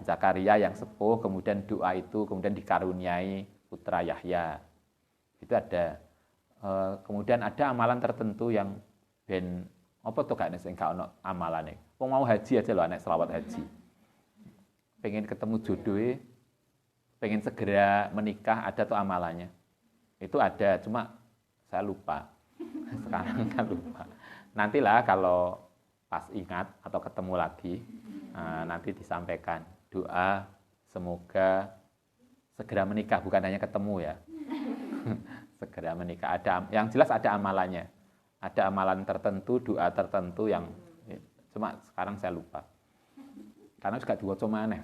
Zakaria yang sepuh, kemudian doa itu kemudian dikaruniai putra Yahya. Itu ada. Kemudian ada amalan tertentu yang ben apa tuh gak sing gak ono amalane. Wong mau haji aja loh, anak selawat haji. Pengen ketemu jodohnya, pengen segera menikah, ada tuh amalannya. Itu ada, cuma saya lupa. Sekarang kan lupa. Nantilah kalau pas ingat atau ketemu lagi, nanti disampaikan doa semoga segera menikah, bukan hanya ketemu ya. Segera menikah. Ada, yang jelas ada amalannya. Ada amalan tertentu, doa tertentu yang cuma sekarang saya lupa. Karena juga diwaca maneh.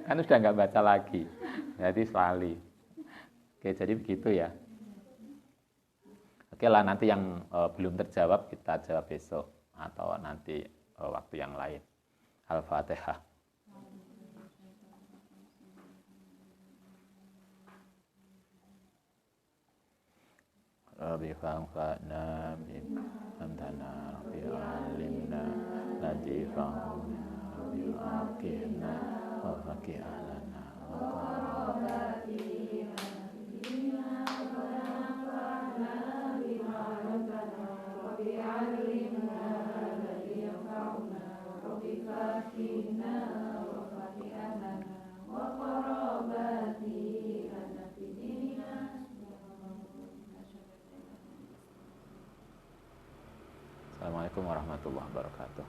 Kan sudah nggak baca lagi. Jadi selali. Oke, jadi begitu ya. Oke lah, nanti yang belum terjawab kita jawab besok atau nanti waktu yang lain. Al-Fatihah. Rabbi fa'na bimantana Rabbi alimna latifahuna Rabbi aqihna wa faqih alana wa qarabati Assalamualaikum warahmatullahi wabarakatuh.